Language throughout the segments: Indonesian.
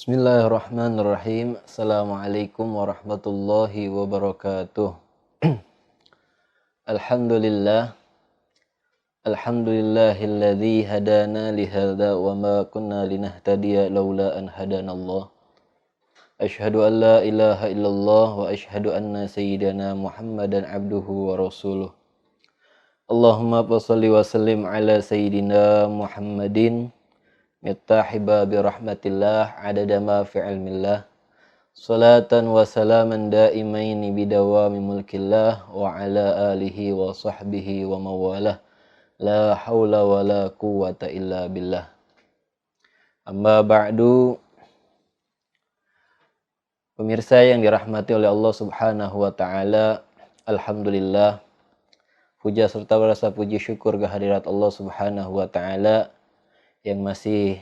Bismillahirrahmanirrahim. Assalamualaikum warahmatullahi wabarakatuh. Alhamdulillah. Alhamdulillahilladzi hadana lihada wa ma kunna linahtadiya laula an hadanallah. Asyhadu an la ilaha illallah wa asyhadu anna sayyidana Muhammadan abduhu wa rasuluh. Allahumma shalli wa sallim ala sayyidina Muhammadin mittahi babi rahmatillah adada ma fi ilmillah. Salatan wa salaman daimaini bidawami mulkillah wa ala alihi wa sahbihi wa mawalah. La hawla wa la quwwata illa billah. Amma ba'du. Pemirsa yang dirahmati oleh Allah Subhanahu wa taala, alhamdulillah, puja serta rasa puji syukur kehadirat Allah Subhanahu wa taala yang masih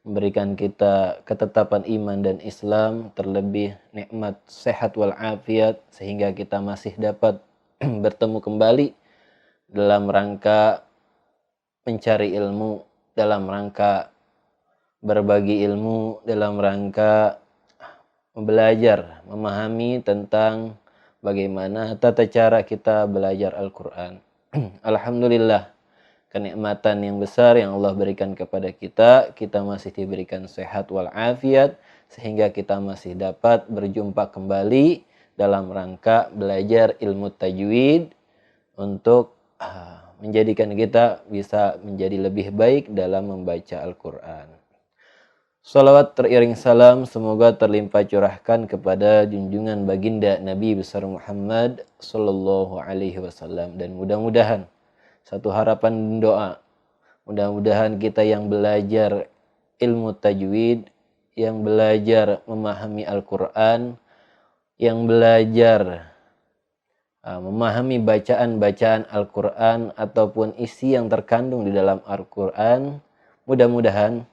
memberikan kita ketetapan iman dan Islam, terlebih nikmat sehat wal afiat, sehingga kita masih dapat bertemu kembali dalam rangka mencari ilmu, dalam rangka berbagi ilmu, dalam rangka belajar, memahami tentang bagaimana tata cara kita belajar Al-Quran. Alhamdulillah, kenikmatan yang besar yang Allah berikan kepada kita masih diberikan sehat wal afiat, sehingga kita masih dapat berjumpa kembali dalam rangka belajar ilmu tajwid untuk menjadikan kita bisa menjadi lebih baik dalam membaca Al-Quran. Salawat teriring salam semoga terlimpah curahkan kepada junjungan baginda Nabi besar Muhammad sallallahu alaihi wasallam, dan mudah-mudahan satu harapan doa, mudah-mudahan kita yang belajar ilmu tajwid, yang belajar memahami Al-Quran, yang belajar memahami bacaan-bacaan Al-Quran ataupun isi yang terkandung di dalam Al-Quran, mudah-mudahan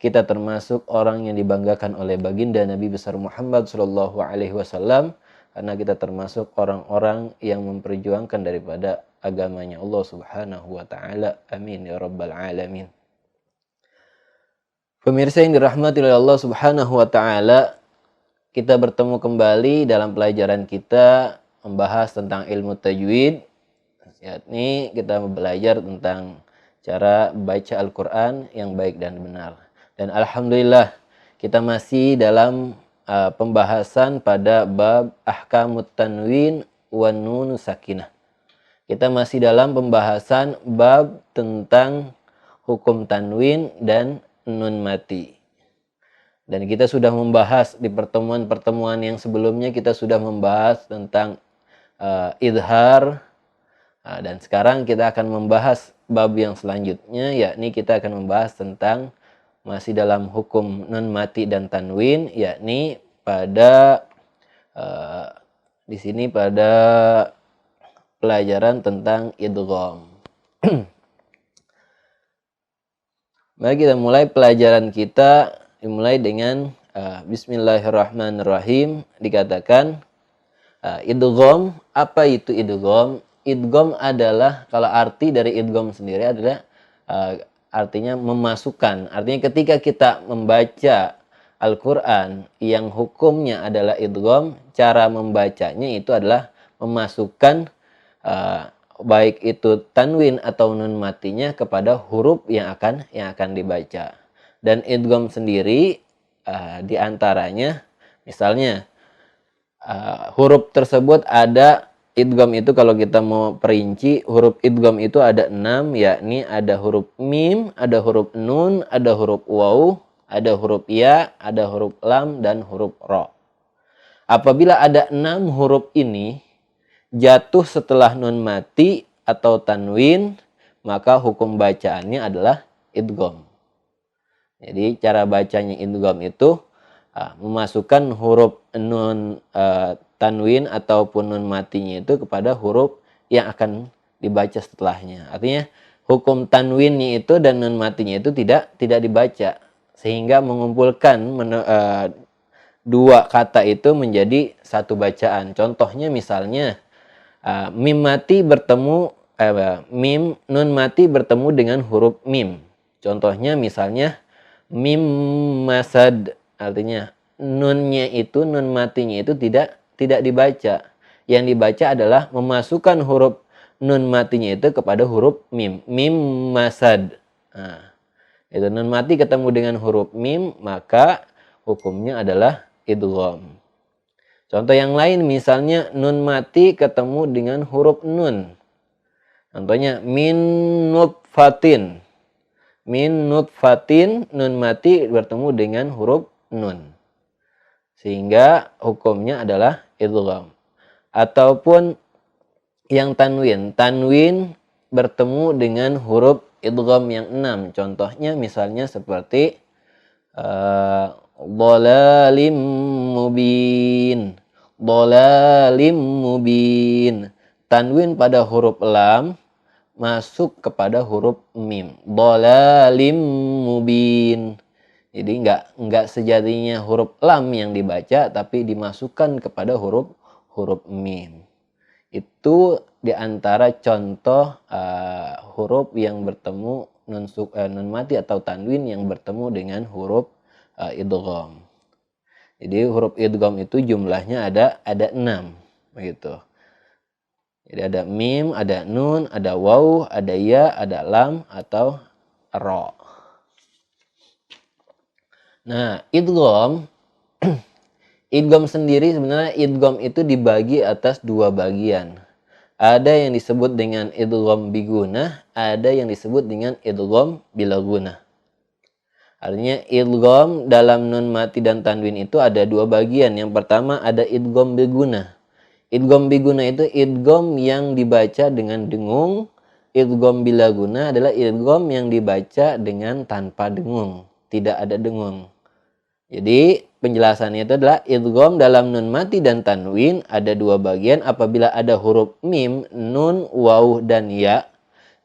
kita termasuk orang yang dibanggakan oleh baginda Nabi besar Muhammad sallallahu alaihi wasallam, karena kita termasuk orang-orang yang memperjuangkan daripada agamanya Allah Subhanahu wa taala. Amin ya rabbal alamin. Pemirsa yang dirahmati oleh Allah Subhanahu wa taala, kita bertemu kembali dalam pelajaran kita membahas tentang ilmu tajwid. Yakni kita belajar tentang cara baca Al-Quran yang baik dan benar. Dan alhamdulillah kita masih dalam pembahasan pada bab ahkamut tanwin wa nun sakinah. Kita masih dalam pembahasan bab tentang hukum tanwin dan nun mati. Dan kita sudah membahas di pertemuan-pertemuan yang sebelumnya, kita sudah membahas tentang idhar. Dan sekarang kita akan membahas bab yang selanjutnya, yakni kita akan membahas tentang masih dalam hukum nun mati dan tanwin, yakni pada di sini pada pelajaran tentang idgham. Mari kita mulai pelajaran kita, dimulai dengan Bismillahirrahmanirrahim. Dikatakan idgham. Apa itu idgham? Idgham adalah, kalau arti dari idgham sendiri adalah artinya memasukkan. Artinya ketika kita membaca Al-Quran yang hukumnya adalah idgham, cara membacanya itu adalah memasukkan baik itu tanwin atau nun matinya kepada huruf yang akan dibaca. Dan idgham sendiri diantaranya, misalnya huruf tersebut ada idgham itu, kalau kita mau perinci, huruf idgham itu ada 6, yakni ada huruf mim, ada huruf nun, ada huruf waw, ada huruf ya, ada huruf lam, dan huruf ro. Apabila ada 6 huruf ini jatuh setelah nun mati atau tanwin, maka hukum bacaannya adalah idgham. Jadi cara bacanya idgham itu memasukkan huruf nun tanwin ataupun nun matinya itu kepada huruf yang akan dibaca setelahnya. Artinya hukum tanwinnya itu dan nun matinya itu tidak dibaca, sehingga mengumpulkan dua kata itu menjadi satu bacaan. Contohnya misalnya mim mati bertemu nun mati bertemu dengan huruf mim. Contohnya misalnya mim masad Artinya nunnya itu, nun matinya itu tidak dibaca. Yang dibaca adalah memasukkan huruf nun matinya itu kepada huruf mim. Mim masad. Nah, itu nun mati ketemu dengan huruf mim, maka hukumnya adalah idgham. Contoh yang lain misalnya nun mati ketemu dengan huruf nun. Contohnya min nutfatin. Min nutfatin, nun mati bertemu dengan huruf nun. Sehingga hukumnya adalah idgham. Ataupun yang tanwin. Tanwin bertemu dengan huruf idgham yang 6. Contohnya misalnya seperti dhalalim mubin. Dhalalim mubin. Tanwin pada huruf lam masuk kepada huruf mim. Dhalalim mubin. Jadi enggak sejatinya huruf lam yang dibaca, tapi dimasukkan kepada huruf mim. Itu diantara contoh huruf yang bertemu nun mati atau tanwin yang bertemu dengan huruf idgham. Jadi huruf idgham itu jumlahnya ada 6 begitu. Jadi ada mim, ada nun, ada waw, ada ya, ada lam atau ro. Nah, idgham idgham sendiri sebenarnya idgham itu dibagi atas 2 bagian. Ada yang disebut dengan idgham bigunah, ada yang disebut dengan idgham bila gunah. Artinya idgham dalam nun mati dan tanwin itu ada 2 bagian. Yang pertama ada idgham bigunah. Idgham biguna itu idgham yang dibaca dengan dengung. Idgham bila guna adalah idgham yang dibaca dengan tanpa dengung, tidak ada dengung. Jadi penjelasannya itu adalah idgham dalam nun mati dan tanwin ada 2 bagian. Apabila ada huruf mim, nun, waw, dan ya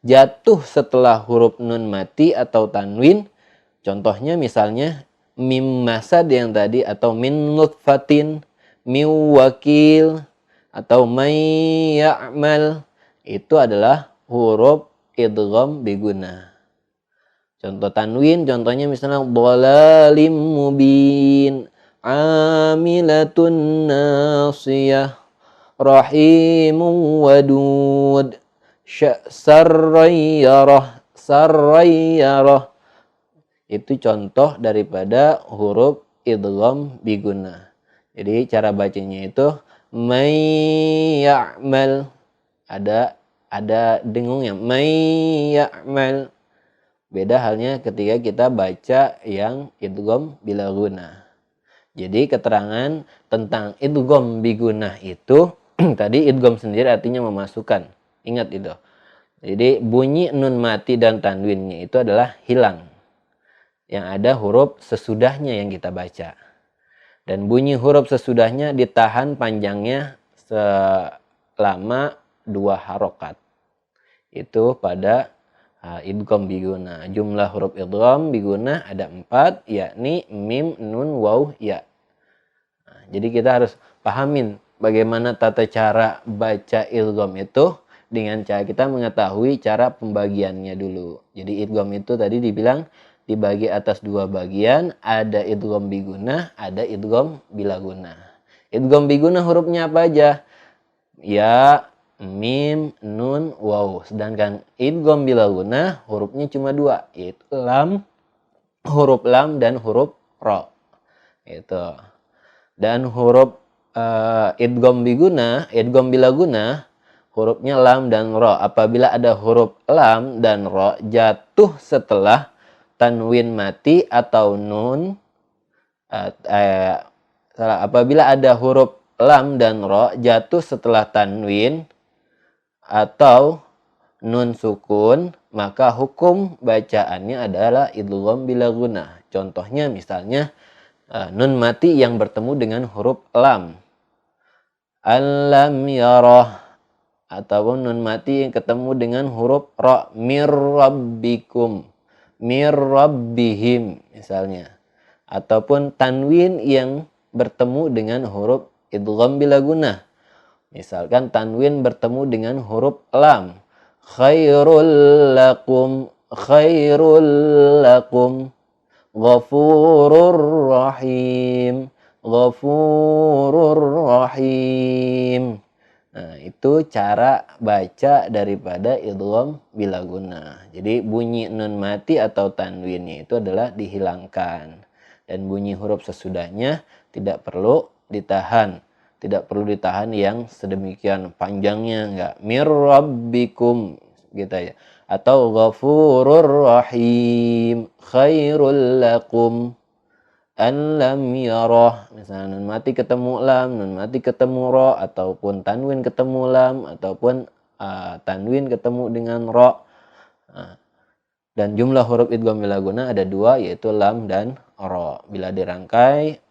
jatuh setelah huruf nun mati atau tanwin. Contohnya misalnya mim masad yang tadi, atau min nutfatin, min wakil, atau may ya'mal, itu adalah huruf idgham biguna. Contoh tanwin, contohnya misalnya dhalalim mubin, amilatun nasiyah, rahimun wadud, sarrayyarah. Itu contoh daripada huruf idgham biguna. Jadi cara bacanya itu may ya'mal, ada dengungnya, may ya'mal. Beda halnya ketika kita baca yang idgham bila gunah. Jadi keterangan tentang idgham bigunah itu tadi idgham sendiri artinya memasukkan. Ingat itu. Jadi bunyi nun mati dan tanwinnya itu adalah hilang. Yang ada huruf sesudahnya yang kita baca. Dan bunyi huruf sesudahnya ditahan panjangnya selama 2 harokat. Itu pada idgham biguna. Jumlah huruf idgham biguna ada 4, yakni mim, nun, waw, ya. Jadi kita harus pahamin bagaimana tata cara baca idgham itu dengan cara kita mengetahui cara pembagiannya dulu. Jadi idgham itu tadi dibilang dibagi atas 2 bagian, ada idgham bigunah, ada idgham bila gunah. Idgham bigunah hurufnya apa aja? Ya, mim, nun, waw. Sedangkan idgham bila gunah hurufnya cuma 2, yaitu huruf lam dan huruf ro. Itu. Dan huruf idgham bigunah, idgham bila gunah hurufnya lam dan ro. Apabila ada huruf lam dan ro jatuh setelah tanwin mati atau nun, apabila ada huruf lam dan ro jatuh setelah tanwin atau nun sukun, maka hukum bacaannya adalah idgham bila gunah. Contohnya misalnya nun mati yang bertemu dengan huruf lam, alam yarah, ataupun nun mati yang ketemu dengan huruf ro, mir rabbikum, mir rabbihim misalnya. Ataupun tanwin yang bertemu dengan huruf idgham bila gunah. Misalkan tanwin bertemu dengan huruf lam, khairul lakum, Ghafurur rahim. Ghafurur rahim. Nah, itu cara baca daripada idgham bila guna. Jadi bunyi nun mati atau tanwinnya itu adalah dihilangkan. Dan bunyi huruf sesudahnya tidak perlu ditahan. Tidak perlu ditahan yang sedemikian panjangnya, enggak. Mir rabbikum gitu ya. Atau ghafurur rahim khairul lakum an lam yarah, misalnya nun mati ketemu lam, nun mati ketemu ro, ataupun tanwin ketemu lam, ataupun tanwin ketemu dengan ro. Dan jumlah huruf idgham bila guna ada dua, yaitu lam dan ro. Bila dirangkai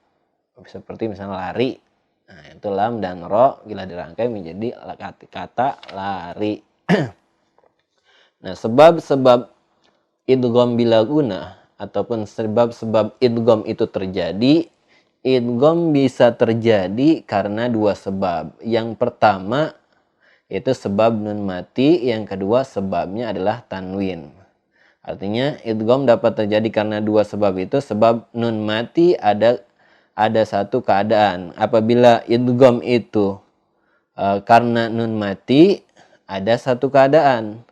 seperti misalnya lari, nah itu lam dan ro bila dirangkai menjadi kata lari. Nah, sebab-sebab idgham bila guna ataupun sebab-sebab idgham itu terjadi, idgham bisa terjadi karena dua sebab. Yang pertama yaitu sebab nun mati, yang kedua sebabnya adalah tanwin. Artinya idgham dapat terjadi karena dua sebab itu. Sebab nun mati ada satu keadaan. Apabila idgham itu karena nun mati, ada satu keadaan.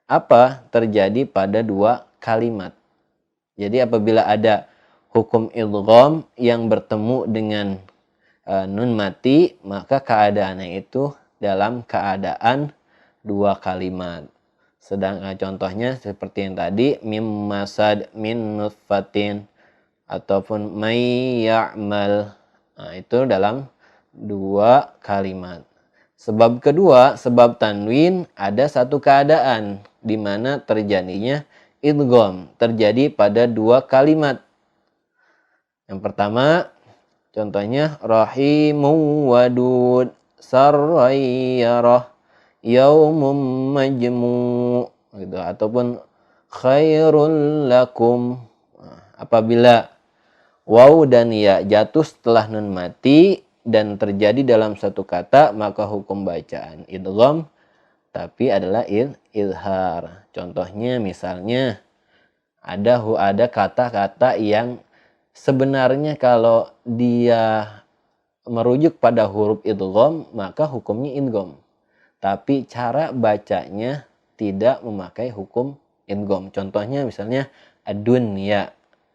Apa terjadi pada dua kalimat? Jadi apabila ada hukum idgham yang bertemu dengan nun mati, maka keadaannya itu dalam keadaan dua kalimat. Sedangkan contohnya seperti yang tadi, mim masad min nutfatin ataupun may ya'mal. Nah, itu dalam dua kalimat. Sebab kedua, sebab tanwin, ada satu keadaan di mana terjadinya idgham, terjadi pada dua kalimat. Yang pertama, contohnya rahimun wadud sarrayyarah yaumum majmu' gitu, ataupun khairul lakum. Apabila waw dan ya jatuh setelah nun mati dan terjadi dalam satu kata, maka hukum bacaan idgham tapi adalah izhar. Contohnya misalnya ada kata-kata yang sebenarnya kalau dia merujuk pada huruf idgham maka hukumnya idgham. Tapi cara bacanya tidak memakai hukum idgham. Contohnya misalnya dunya.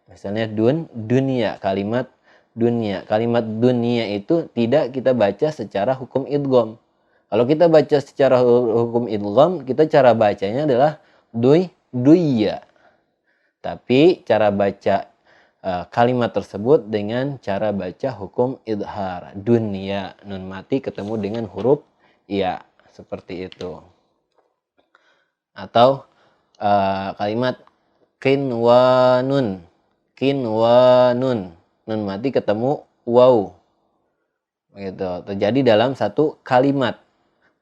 Misalnya dunia, kalimat dunia. Kalimat dunia itu tidak kita baca secara hukum idgham. Kalau kita baca secara hukum idgham, kita cara bacanya adalah duyya. Tapi cara baca kalimat tersebut dengan cara baca hukum idhar. Dunya, nun mati ketemu dengan huruf ya, seperti itu. Atau kalimat kinwanun, nun mati ketemu waw. Gitu, terjadi dalam satu kalimat.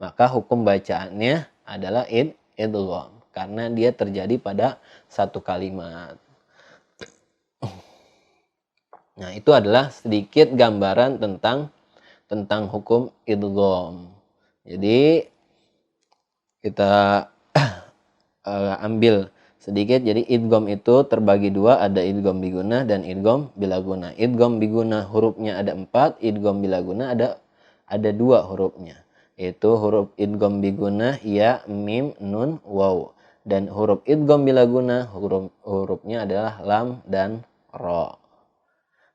Maka hukum bacaannya adalah idgham karena dia terjadi pada satu kalimat. Nah, itu adalah sedikit gambaran tentang hukum idgham. Jadi kita ambil sedikit. Jadi idgham itu terbagi dua, ada idgham biguna dan idgham bilaguna. Idgham biguna hurufnya ada 4, idgham bilaguna ada 2 hurufnya. Yaitu huruf idgham biguna ya, mim, nun, waw. Dan huruf idgham bilaguna hurufnya adalah lam dan ro.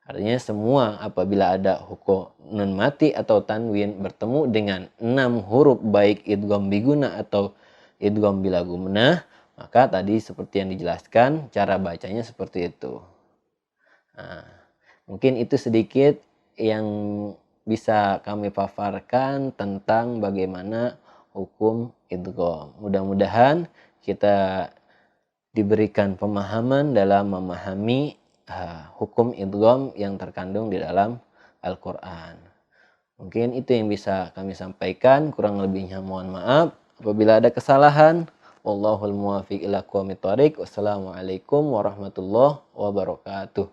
Artinya semua apabila ada hukum nun mati atau tanwin bertemu dengan 6 huruf baik idgham biguna atau idgham bilaguna, maka tadi seperti yang dijelaskan cara bacanya seperti itu. Nah, mungkin itu sedikit yang bisa kami paparkan tentang bagaimana hukum idgham. Mudah-mudahan kita diberikan pemahaman dalam memahami hukum idgham yang terkandung di dalam Al-Quran. Mungkin itu yang bisa kami sampaikan, kurang lebihnya mohon maaf. Apabila ada kesalahan, wallahul muwaffiq ila aqwamit thoriq. Wassalamualaikum warahmatullahi wabarakatuh.